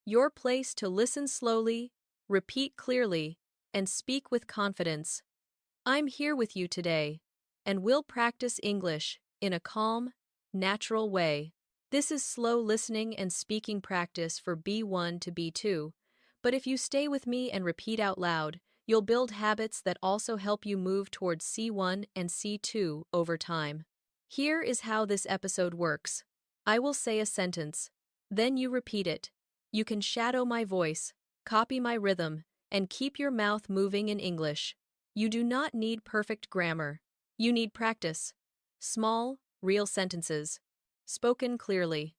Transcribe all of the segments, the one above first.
your place to listen slowly, repeat clearly, and speak with confidence. I'm here with you today, and we'll practice English in a calm, natural way. This is slow listening and speaking practice for B1 to B2, but if you stay with me and repeat out loud, you'll build habits that also help you move towards C1 and C2 over time. Here is how this episode works. I will say a sentence. Then you repeat it. You can shadow my voice, copy my rhythm, and keep your mouth moving in English. You do not need perfect grammar. You need practice. Small, real sentences. Spoken clearly.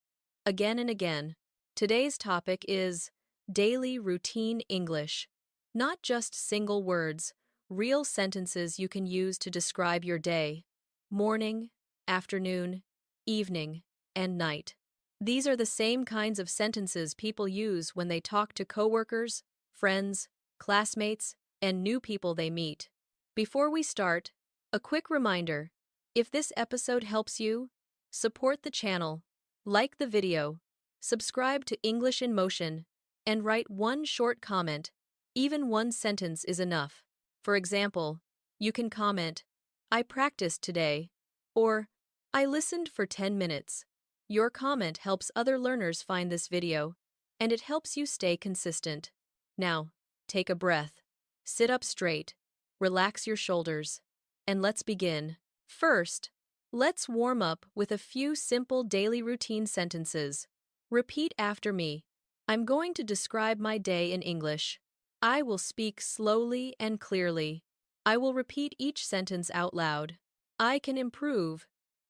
Again and again. Today's topic is daily routine English. Not just single words, real sentences you can use to describe your day. Morning, afternoon, evening, and night. These are the same kinds of sentences people use when they talk to coworkers, friends, classmates, and new people they meet. Before we start, a quick reminder. If this episode helps you, support the channel, like the video, subscribe to English in Motion, and write one short comment. Even one sentence is enough. For example, you can comment, I practiced today, or I listened for 10 minutes. Your comment helps other learners find this video, and it helps you stay consistent. Now, take a breath, sit up straight, relax your shoulders, and let's begin. First, let's warm up with a few simple daily routine sentences. Repeat after me. I'm going to describe my day in English. I will speak slowly and clearly. I will repeat each sentence out loud. I can improve.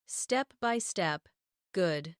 Step by step. Good.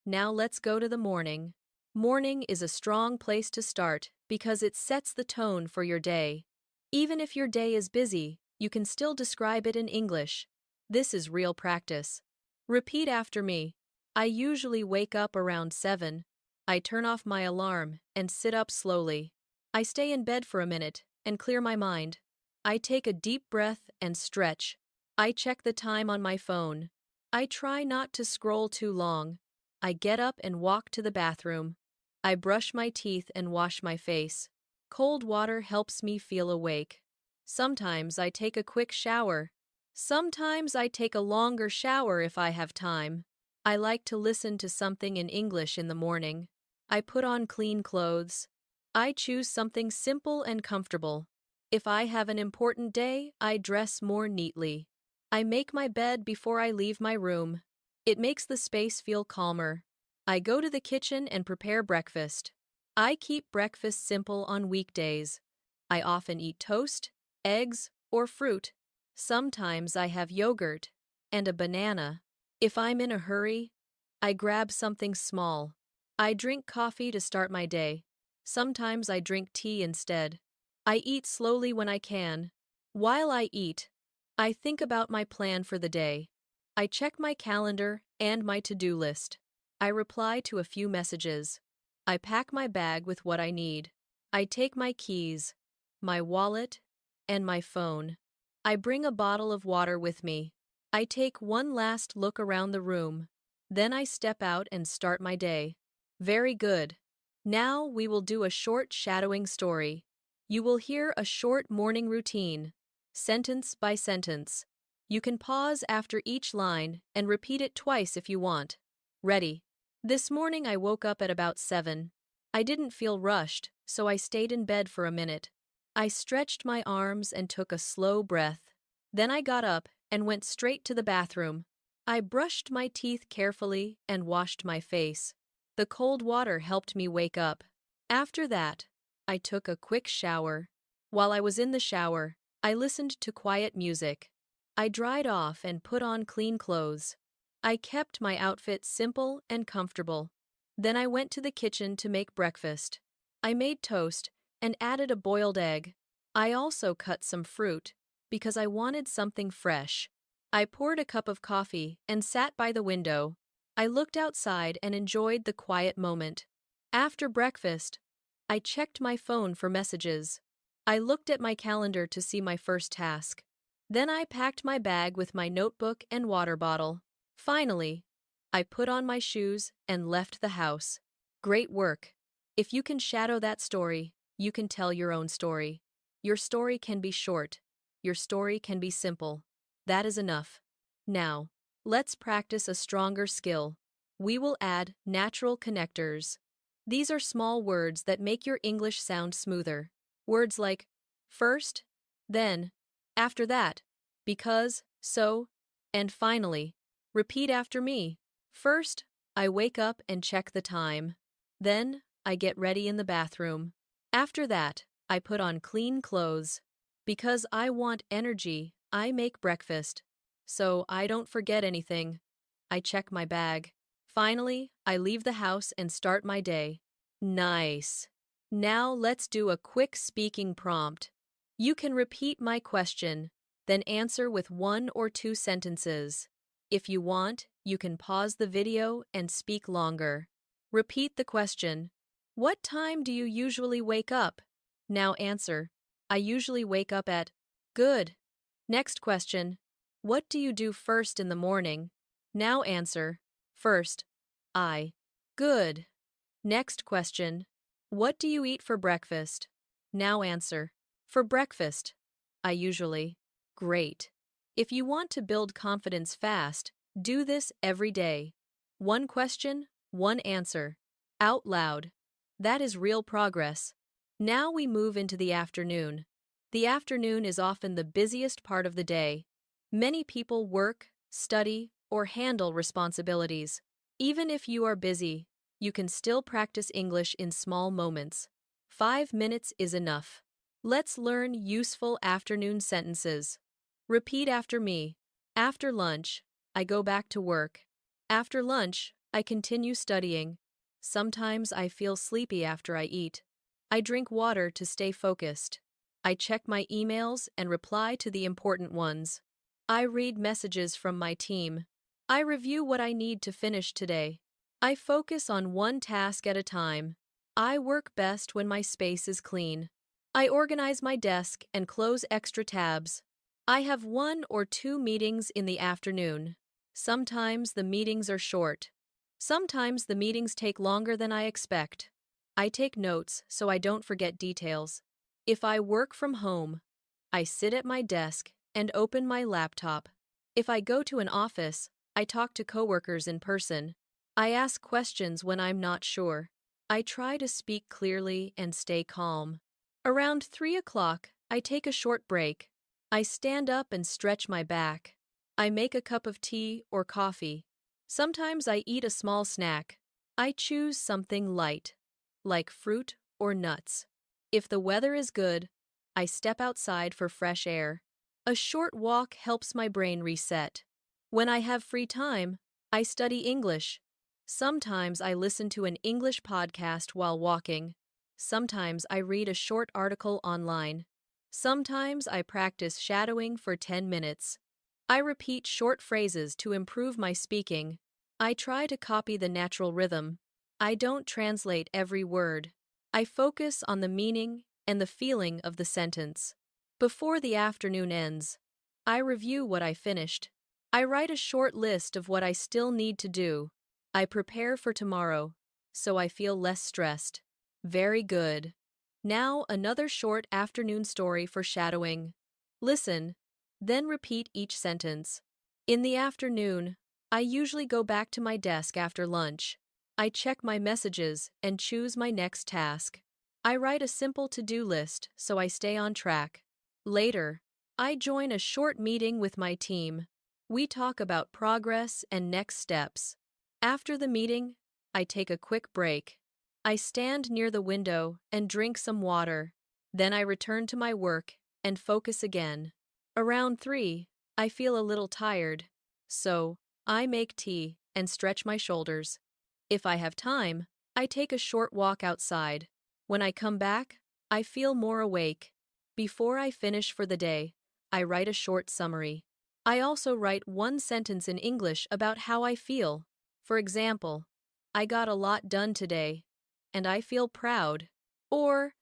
Now let's go to the morning. Morning is a strong place to start because it sets the tone for your day. Even if your day is busy, you can still describe it in English. This is real practice. Repeat after me. I usually wake up around 7. I turn off my alarm and sit up slowly. I stay in bed for a minute and clear my mind. I take a deep breath and stretch. I check the time on my phone. I try not to scroll too long. I get up and walk to the bathroom. I brush my teeth and wash my face. Cold water helps me feel awake. Sometimes I take a quick shower. Sometimes I take a longer shower if I have time. I like to listen to something in English in the morning. I put on clean clothes. I choose something simple and comfortable. If I have an important day, I dress more neatly. I make my bed before I leave my room. It makes the space feel calmer. I go to the kitchen and prepare breakfast. I keep breakfast simple on weekdays. I often eat toast, eggs, or fruit. Sometimes I have yogurt and a banana. If I'm in a hurry, I grab something small. I drink coffee to start my day. Sometimes I drink tea instead. I eat slowly when I can. While I eat, I think about my plan for the day. I check my calendar and my to-do list. I reply to a few messages. I pack my bag with what I need. I take my keys, my wallet, and my phone. I bring a bottle of water with me. I take one last look around the room. Then I step out and start my day. Very good. Now we will do a short shadowing story. You will hear a short morning routine, sentence by sentence. You can pause after each line and repeat it twice if you want. Ready? This morning I woke up at about 7. I didn't feel rushed, so I stayed in bed for a minute. I stretched my arms and took a slow breath. Then I got up and went straight to the bathroom. I brushed my teeth carefully and washed my face. The cold water helped me wake up. After that, I took a quick shower. While I was in the shower, I listened to quiet music. I dried off and put on clean clothes. I kept my outfit simple and comfortable. Then I went to the kitchen to make breakfast. I made toast and added a boiled egg. I also cut some fruit because I wanted something fresh. I poured a cup of coffee and sat by the window. I looked outside and enjoyed the quiet moment. After breakfast, I checked my phone for messages. I looked at my calendar to see my first task. Then I packed my bag with my notebook and water bottle. Finally, I put on my shoes and left the house. Great work. If you can shadow that story, you can tell your own story. Your story can be short. Your story can be simple. That is enough. Now, let's practice a stronger skill. We will add natural connectors. These are small words that make your English sound smoother. Words like first, then, after that, because, so, and finally. Repeat after me. First, I wake up and check the time. Then, I get ready in the bathroom. After that, I put on clean clothes. Because I want energy, I make breakfast. So I don't forget anything. I check my bag. Finally, I leave the house and start my day. Nice. Now let's do a quick speaking prompt. You can repeat my question, then answer with 1 or 2 sentences. If you want, you can pause the video and speak longer. Repeat the question. What time do you usually wake up? Now answer. I usually wake up at. Good. Next question. What do you do first in the morning? Now answer. First. I. Good. Next question. What do you eat for breakfast? Now answer. For breakfast. I usually. Great. If you want to build confidence fast, do this every day. 1 question, 1 answer. Out loud. That is real progress. Now we move into the afternoon. The afternoon is often the busiest part of the day. Many people work, study, or handle responsibilities. Even if you are busy, you can still practice English in small moments. 5 minutes is enough. Let's learn useful afternoon sentences. Repeat after me. After lunch, I go back to work. After lunch, I continue studying. Sometimes I feel sleepy after I eat. I drink water to stay focused. I check my emails and reply to the important ones. I read messages from my team. I review what I need to finish today. I focus on one task at a time. I work best when my space is clean. I organize my desk and close extra tabs. I have 1 or 2 meetings in the afternoon. Sometimes the meetings are short. Sometimes the meetings take longer than I expect. I take notes so I don't forget details. If I work from home, I sit at my desk and open my laptop. If I go to an office, I talk to coworkers in person. I ask questions when I'm not sure. I try to speak clearly and stay calm. Around 3 o'clock, I take a short break. I stand up and stretch my back. I make a cup of tea or coffee. Sometimes I eat a small snack. I choose something light, like fruit or nuts. If the weather is good, I step outside for fresh air. A short walk helps my brain reset. When I have free time, I study English. Sometimes I listen to an English podcast while walking. Sometimes I read a short article online. Sometimes I practice shadowing for 10 minutes. I repeat short phrases to improve my speaking. I try to copy the natural rhythm. I don't translate every word. I focus on the meaning and the feeling of the sentence. Before the afternoon ends, I review what I finished. I write a short list of what I still need to do. I prepare for tomorrow, so I feel less stressed. Very good. Now another short afternoon story for shadowing. Listen, then repeat each sentence. In the afternoon, I usually go back to my desk after lunch. I check my messages and choose my next task. I write a simple to-do list so I stay on track. Later, I join a short meeting with my team. We talk about progress and next steps. After the meeting, I take a quick break. I stand near the window and drink some water. Then I return to my work and focus again. Around 3, I feel a little tired. So, I make tea and stretch my shoulders. If I have time, I take a short walk outside. When I come back, I feel more awake. Before I finish for the day, I write a short summary. I also write 1 sentence in English about how I feel. For example, I got a lot done today, and I feel proud. Or,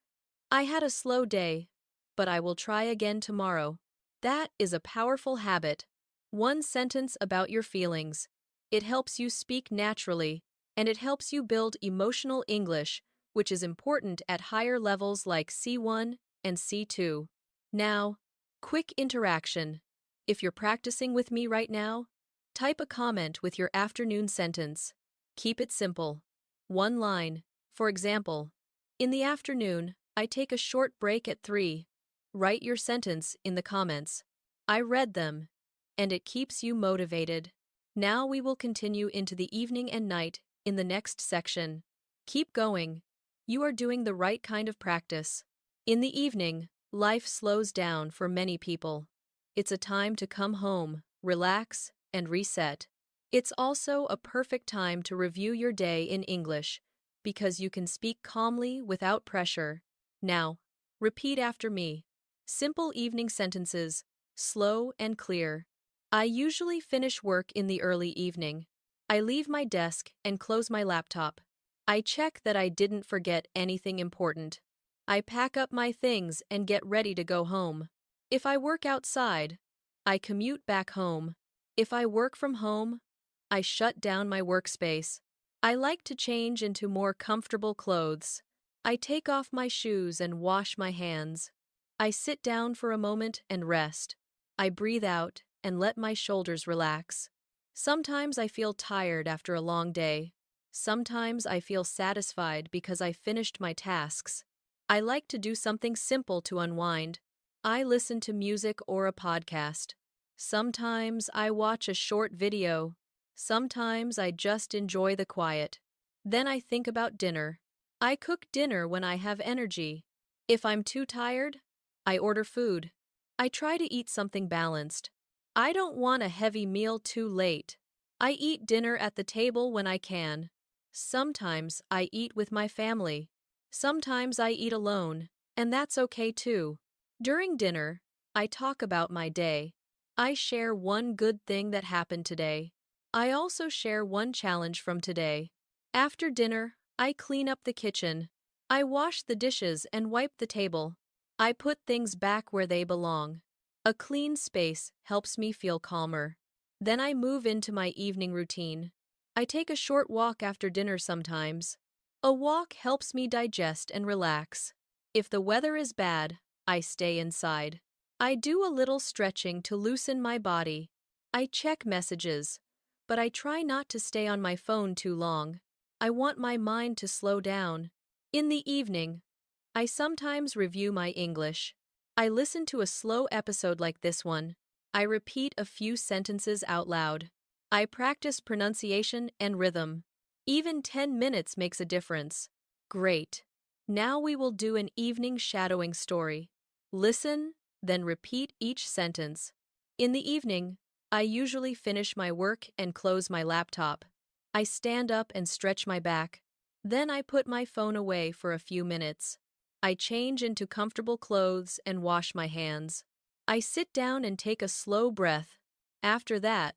I had a slow day, but I will try again tomorrow. That is a powerful habit. 1 sentence about your feelings. It helps you speak naturally, and it helps you build emotional English which is important at higher levels like C1 and C2. Now, quick interaction. If you're practicing with me right now, type a comment with your afternoon sentence. Keep it simple. One line. For example, in the afternoon, I take a short break at 3. Write your sentence in the comments. I read them, and it keeps you motivated. Now we will continue into the evening and night in the next section. Keep going. You are doing the right kind of practice. In the evening, life slows down for many people. It's a time to come home, relax, and reset. It's also a perfect time to review your day in English, because you can speak calmly without pressure. Now, repeat after me. Simple evening sentences, slow and clear. I usually finish work in the early evening. I leave my desk and close my laptop. I check that I didn't forget anything important. I pack up my things and get ready to go home. If I work outside, I commute back home. If I work from home, I shut down my workspace. I like to change into more comfortable clothes. I take off my shoes and wash my hands. I sit down for a moment and rest. I breathe out and let my shoulders relax. Sometimes I feel tired after a long day. Sometimes I feel satisfied because I finished my tasks. I like to do something simple to unwind. I listen to music or a podcast. Sometimes I watch a short video. Sometimes I just enjoy the quiet. Then I think about dinner. I cook dinner when I have energy. If I'm too tired, I order food. I try to eat something balanced. I don't want a heavy meal too late. I eat dinner at the table when I can. Sometimes I eat with my family. Sometimes I eat alone, and that's okay too. During dinner, I talk about my day. I share one good thing that happened today. I also share one challenge from today. After dinner, I clean up the kitchen. I wash the dishes and wipe the table. I put things back where they belong. A clean space helps me feel calmer. Then I move into my evening routine. I take a short walk after dinner sometimes. A walk helps me digest and relax. If the weather is bad, I stay inside. I do a little stretching to loosen my body. I check messages, but I try not to stay on my phone too long. I want my mind to slow down. In the evening, I sometimes review my English. I listen to a slow episode like this one. I repeat a few sentences out loud. I practice pronunciation and rhythm. Even 10 minutes makes a difference. Great. Now we will do an evening shadowing story. Listen, then repeat each sentence. In the evening, I usually finish my work and close my laptop. I stand up and stretch my back. Then I put my phone away for a few minutes. I change into comfortable clothes and wash my hands. I sit down and take a slow breath. After that,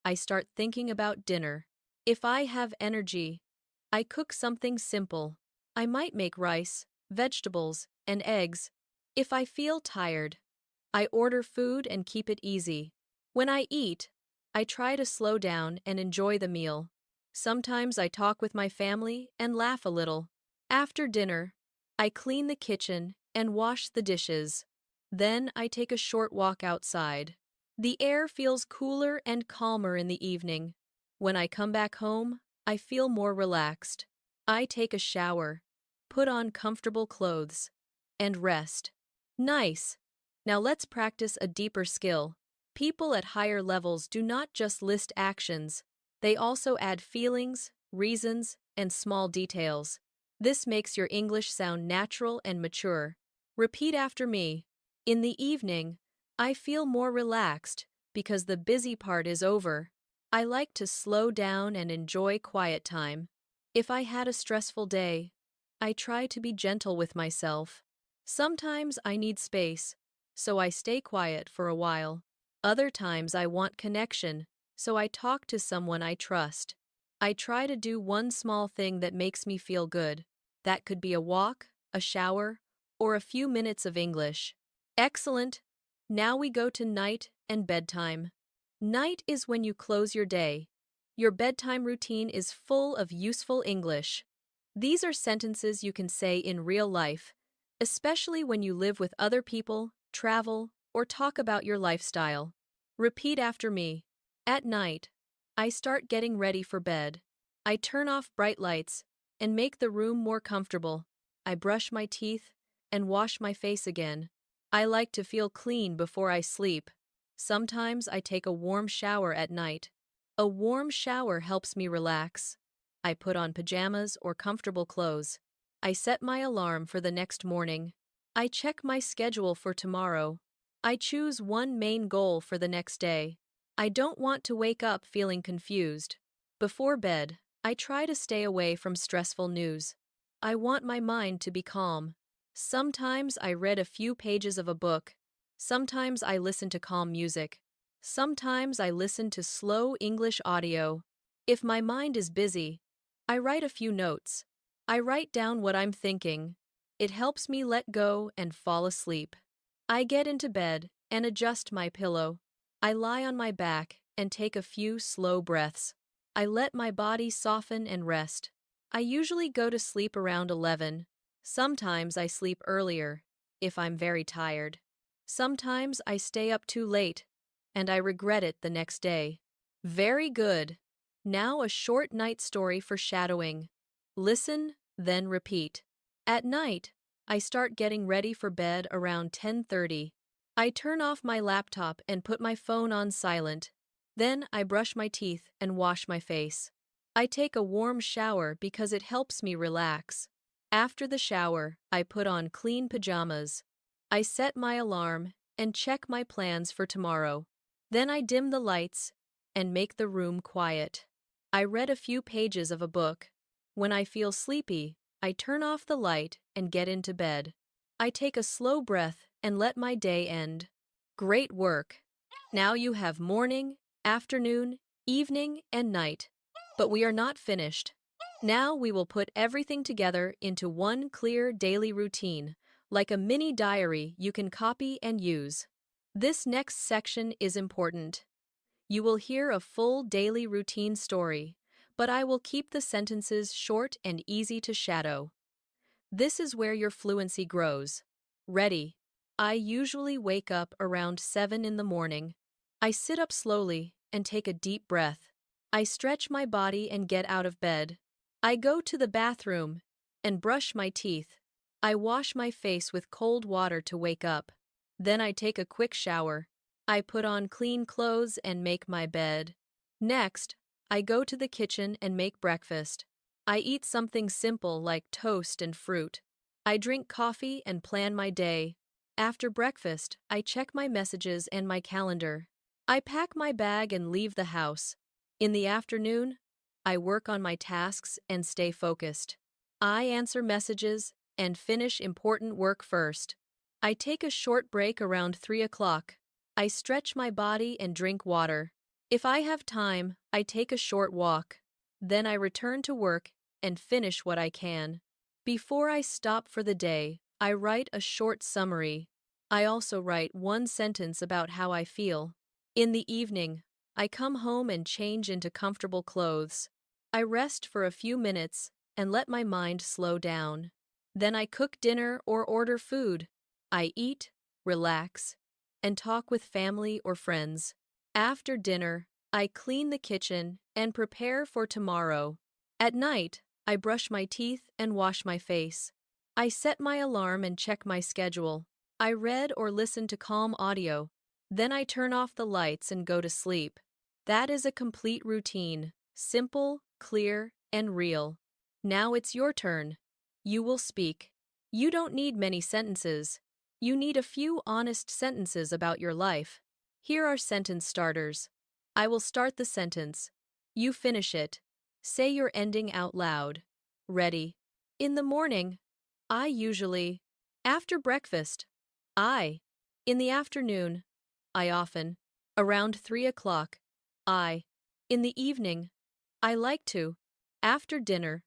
I start thinking about dinner. If I have energy, I cook something simple. I might make rice, vegetables, and eggs. If I feel tired, I order food and keep it easy. When I eat, I try to slow down and enjoy the meal. Sometimes I talk with my family and laugh a little. After dinner, I clean the kitchen and wash the dishes. Then I take a short walk outside. The air feels cooler and calmer in the evening. When I come back home, I feel more relaxed. I take a shower, put on comfortable clothes, and rest. Nice! Now let's practice a deeper skill. People at higher levels do not just list actions, they also add feelings, reasons, and small details. This makes your English sound natural and mature. Repeat after me. In the evening, I feel more relaxed because the busy part is over. I like to slow down and enjoy quiet time. If I had a stressful day, I try to be gentle with myself. Sometimes I need space, so I stay quiet for a while. Other times I want connection, so I talk to someone I trust. I try to do one small thing that makes me feel good. That could be a walk, a shower, or a few minutes of English. Excellent! Now we go to night and bedtime. Night is when you close your day. Your bedtime routine is full of useful English. These are sentences you can say in real life, especially when you live with other people, travel, or talk about your lifestyle. Repeat after me. At night, I start getting ready for bed. I turn off bright lights and make the room more comfortable. I brush my teeth and wash my face again. I like to feel clean before I sleep. Sometimes I take a warm shower at night. A warm shower helps me relax. I put on pajamas or comfortable clothes. I set my alarm for the next morning. I check my schedule for tomorrow. I choose one main goal for the next day. I don't want to wake up feeling confused. Before bed, I try to stay away from stressful news. I want my mind to be calm. Sometimes I read a few pages of a book. Sometimes I listen to calm music. Sometimes I listen to slow English audio. If my mind is busy, I write a few notes. I write down what I'm thinking. It helps me let go and fall asleep. I get into bed and adjust my pillow. I lie on my back and take a few slow breaths. I let my body soften and rest. I usually go to sleep around 11. Sometimes I sleep earlier, if I'm very tired. Sometimes I stay up too late, and I regret it the next day. Very good. Now a short night story for shadowing. Listen, then repeat. At night, I start getting ready for bed around 10:30. I turn off my laptop and put my phone on silent. Then I brush my teeth and wash my face. I take a warm shower because it helps me relax. After the shower, I put on clean pajamas. I set my alarm and check my plans for tomorrow. Then I dim the lights and make the room quiet. I read a few pages of a book. When I feel sleepy, I turn off the light and get into bed. I take a slow breath and let my day end. Great work! Now you have morning, afternoon, evening, and night. But we are not finished. Now we will put everything together into one clear daily routine, like a mini diary you can copy and use. This next section is important. You will hear a full daily routine story, but I will keep the sentences short and easy to shadow. This is where your fluency grows. Ready? I usually wake up around 7 in the morning. I sit up slowly and take a deep breath. I stretch my body and get out of bed. I go to the bathroom and brush my teeth. I wash my face with cold water to wake up. Then I take a quick shower. I put on clean clothes and make my bed. Next, I go to the kitchen and make breakfast. I eat something simple like toast and fruit. I drink coffee and plan my day. After breakfast, I check my messages and my calendar. I pack my bag and leave the house. In the afternoon, I work on my tasks and stay focused. I answer messages and finish important work first. I take a short break around 3 o'clock. I stretch my body and drink water. If I have time, I take a short walk. Then I return to work and finish what I can. Before I stop for the day, I write a short summary. I also write one sentence about how I feel. In the evening, I come home and change into comfortable clothes. I rest for a few minutes and let my mind slow down. Then I cook dinner or order food. I eat, relax, and talk with family or friends. After dinner, I clean the kitchen and prepare for tomorrow. At night, I brush my teeth and wash my face. I set my alarm and check my schedule. I read or listen to calm audio. Then I turn off the lights and go to sleep. That is a complete routine, simple, clear, and real. Now it's your turn. You will speak. You don't need many sentences. You need a few honest sentences about your life. Here are sentence starters. I will start the sentence. You finish it. Say your ending out loud. Ready? In the morning, I usually. After breakfast, I. In the afternoon, I often. Around 3 o'clock, I. In the evening, I like to. After dinner,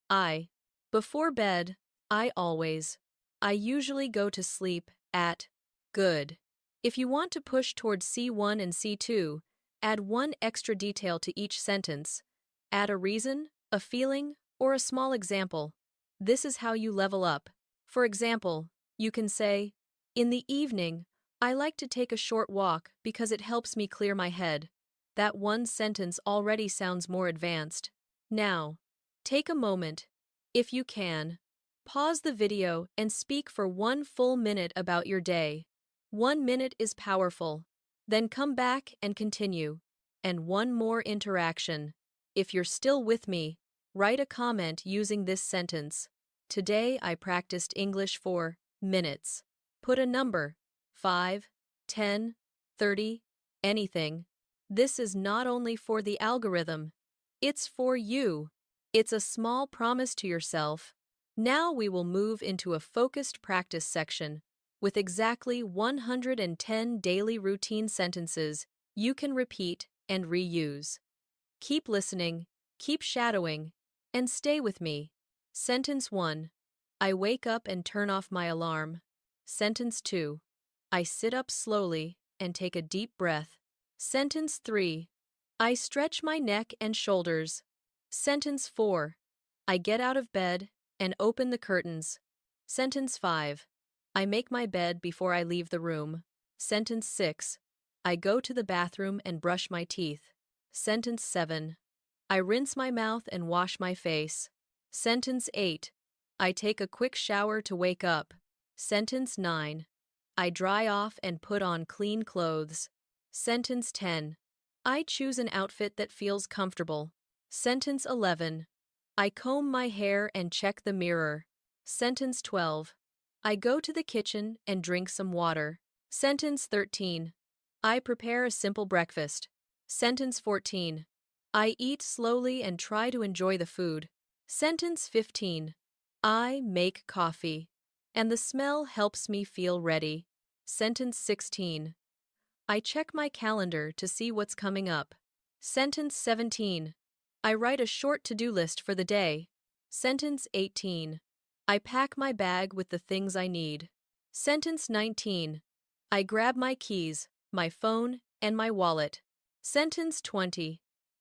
I. Before bed, I always. I usually go to sleep at. Good. If you want to push towards C1 and C2, add one extra detail to each sentence. Add a reason, a feeling, Or a small example. This is how you level up. For example, you can say, "In the evening, I like to take a short walk because it helps me clear my head." That one sentence already sounds more advanced. Now, take a moment. If you can, pause the video and speak for 1 full minute about your day. 1 minute is powerful. Then come back and continue. And one more interaction. If you're still with me, write a comment using this sentence. Today I practiced English for minutes. Put a number, 5, 10, 30, anything. This is not only for the algorithm, it's for you. It's a small promise to yourself. Now we will move into a focused practice section with exactly 110 daily routine sentences you can repeat and reuse. Keep listening, keep shadowing, and stay with me. Sentence 1. I wake up and turn off my alarm. Sentence 2. I sit up slowly and take a deep breath. Sentence 3. I stretch my neck and shoulders. Sentence 4. I get out of bed and open the curtains. Sentence 5. I make my bed before I leave the room. Sentence 6. I go to the bathroom and brush my teeth. Sentence 7. I rinse my mouth and wash my face. Sentence 8. I take a quick shower to wake up. Sentence 9. I dry off and put on clean clothes. Sentence 10. I choose an outfit that feels comfortable. Sentence 11. I comb my hair and check the mirror. Sentence 12. I go to the kitchen and drink some water. Sentence 13. I prepare a simple breakfast. Sentence 14. I eat slowly and try to enjoy the food. Sentence 15. I make coffee, and the smell helps me feel ready. Sentence 16. I check my calendar to see what's coming up. Sentence 17. I write a short to-do list for the day. Sentence 18. I pack my bag with the things I need. Sentence 19. I grab my keys, my phone, and my wallet. Sentence 20.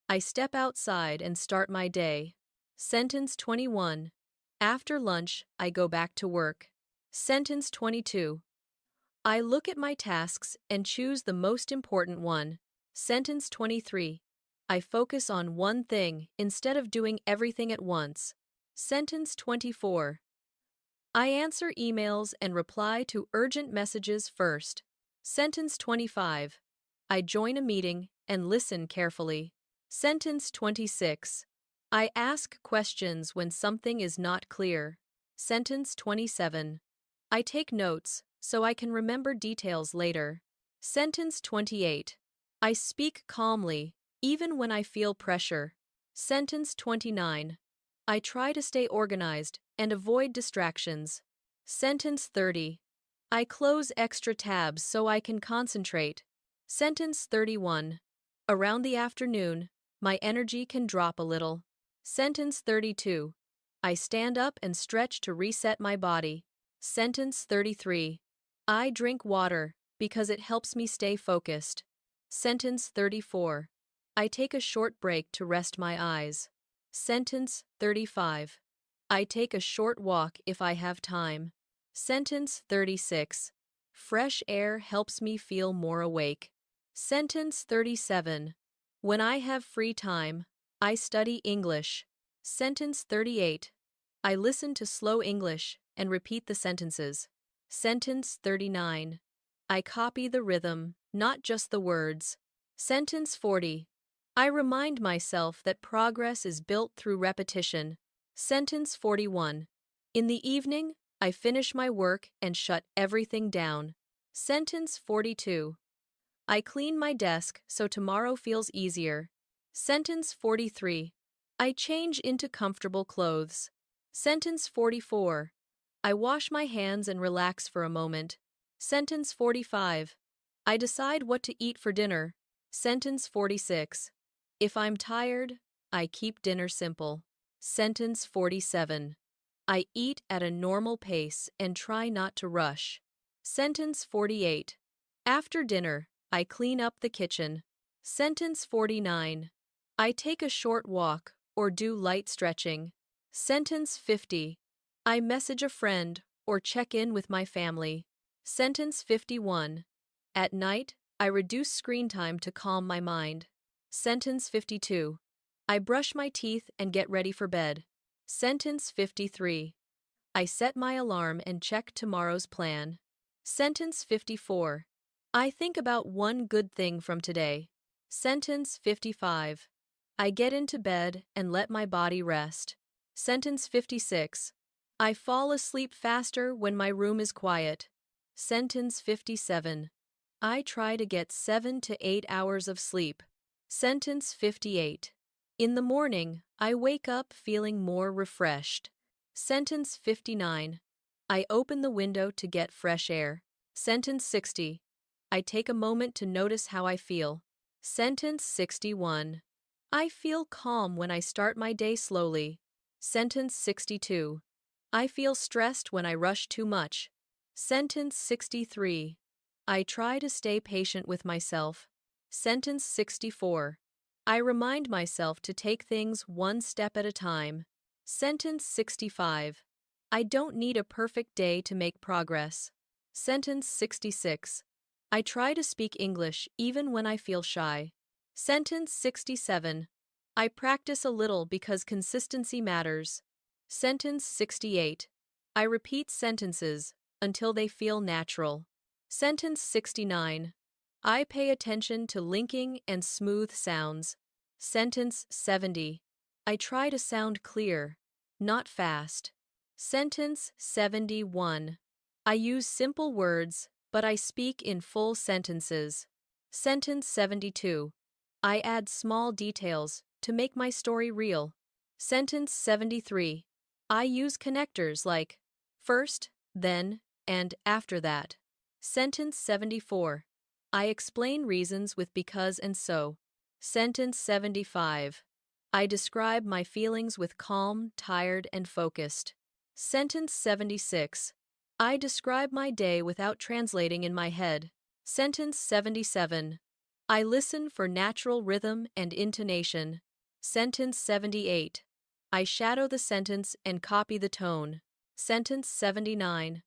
I step outside and start my day. Sentence 21. After lunch, I go back to work. Sentence 22. I look at my tasks and choose the most important one. Sentence 23. I focus on one thing instead of doing everything at once. Sentence 24. I answer emails and reply to urgent messages first. Sentence 25. I join a meeting and listen carefully. Sentence 26. I ask questions when something is not clear. Sentence 27. I take notes so I can remember details later. Sentence 28. I speak calmly, even when I feel pressure. Sentence 29. I try to stay organized and avoid distractions. Sentence 30. I close extra tabs so I can concentrate. Sentence 31. Around the afternoon, my energy can drop a little. Sentence 32. I stand up and stretch to reset my body. Sentence 33. I drink water because it helps me stay focused. Sentence 34. I take a short break to rest my eyes. Sentence 35. I take a short walk if I have time. Sentence 36. Fresh air helps me feel more awake. Sentence 37. When I have free time, I study English. Sentence 38. I listen to slow English and repeat the sentences. Sentence 39. I copy the rhythm, not just the words. Sentence 40. I remind myself that progress is built through repetition. Sentence 41. In the evening, I finish my work and shut everything down. Sentence 42. I clean my desk so tomorrow feels easier. Sentence 43. I change into comfortable clothes. Sentence 44. I wash my hands and relax for a moment. Sentence 45. I decide what to eat for dinner. Sentence 46. If I'm tired, I keep dinner simple. Sentence 47. I eat at a normal pace and try not to rush. Sentence 48. After dinner, I clean up the kitchen. Sentence 49. I take a short walk or do light stretching. Sentence 50. I message a friend or check in with my family. Sentence 51. At night, I reduce screen time to calm my mind. Sentence 52. I brush my teeth and get ready for bed. Sentence 53. I set my alarm and check tomorrow's plan. Sentence 54. I think about one good thing from today. Sentence 55. I get into bed and let my body rest. Sentence 56. I fall asleep faster when my room is quiet. Sentence 57. I try to get 7 to 8 hours of sleep. Sentence 58. In the morning, I wake up feeling more refreshed. Sentence 59. I open the window to get fresh air. Sentence 60. I take a moment to notice how I feel. Sentence 61. I feel calm when I start my day slowly. Sentence 62. I feel stressed when I rush too much. Sentence 63. I try to stay patient with myself. Sentence 64. I remind myself to take things one step at a time. Sentence 65. I don't need a perfect day to make progress. Sentence 66. I try to speak English even when I feel shy. Sentence 67. I practice a little because consistency matters. Sentence 68. I repeat sentences until they feel natural. Sentence 69. I pay attention to linking and smooth sounds. Sentence 70. I try to sound clear, not fast. Sentence 71. I use simple words, but I speak in full sentences. Sentence 72. I add small details to make my story real. Sentence 73. I use connectors like first, then, and after that. Sentence 74. I explain reasons with because and so. Sentence 75. I describe my feelings with calm, tired, and focused. Sentence 76. I describe my day without translating in my head. Sentence 77. I listen for natural rhythm and intonation. Sentence 78. I shadow the sentence and copy the tone. Sentence 79.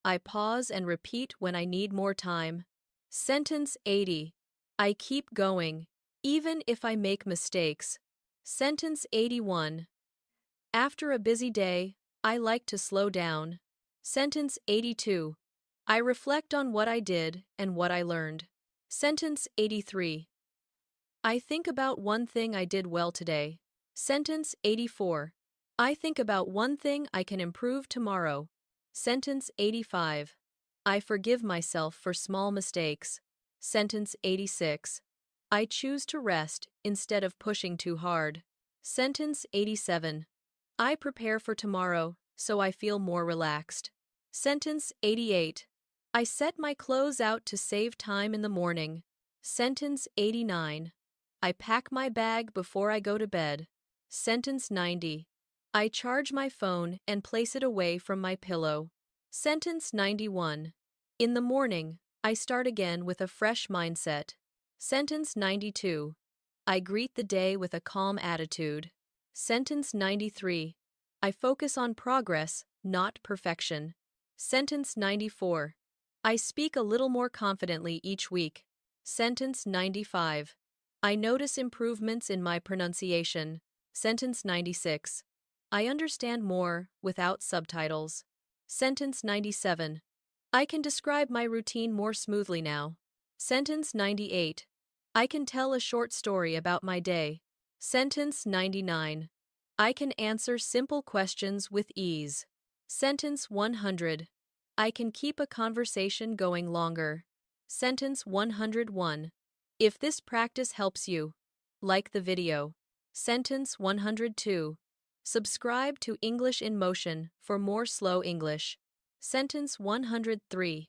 I pause and repeat when I need more time. Sentence 80. I keep going, even if I make mistakes. Sentence 81. After a busy day, I like to slow down. Sentence 82. I reflect on what I did and what I learned. Sentence 83. I think about one thing I did well today. Sentence 84. I think about one thing I can improve tomorrow. Sentence 85. I forgive myself for small mistakes. Sentence 86. I choose to rest instead of pushing too hard. Sentence 87. I prepare for tomorrow so I feel more relaxed. Sentence 88. I set my clothes out to save time in the morning. Sentence 89. I pack my bag before I go to bed. Sentence 90. I charge my phone and place it away from my pillow. Sentence 91. In the morning, I start again with a fresh mindset. Sentence 92. I greet the day with a calm attitude. Sentence 93. I focus on progress, not perfection. Sentence 94. I speak a little more confidently each week. Sentence 95. I notice improvements in my pronunciation. Sentence 96. I understand more without subtitles. Sentence 97. I can describe my routine more smoothly now. Sentence 98. I can tell a short story about my day. Sentence 99. I can answer simple questions with ease. Sentence 100. I can keep a conversation going longer. Sentence 101. If this practice helps you, like the video. Sentence 102. Subscribe to English in Motion for more slow English. Sentence 103.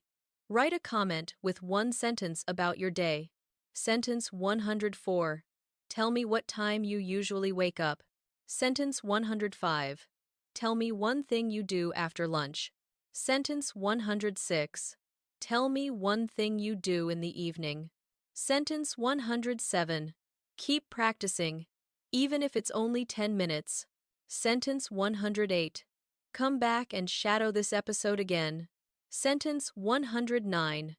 Write a comment with one sentence about your day. Sentence 104. Tell me what time you usually wake up. Sentence 105. Tell me one thing you do after lunch. Sentence 106. Tell me one thing you do in the evening. Sentence 107. Keep practicing, even if it's only 10 minutes. Sentence 108. Come back and shadow this episode again. Sentence 109.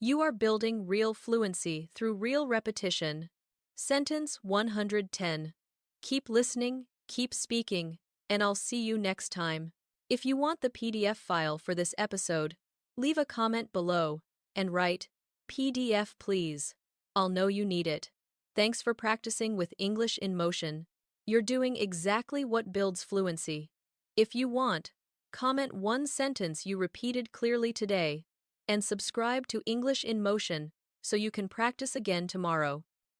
You are building real fluency through real repetition. Sentence 110. Keep listening, keep speaking, and I'll see you next time. If you want the PDF file for this episode, leave a comment below and write, PDF please. I'll know you need it. Thanks for practicing with English in Motion. You're doing exactly what builds fluency. If you want, comment one sentence you repeated clearly today, and subscribe to English in Motion so you can practice again tomorrow.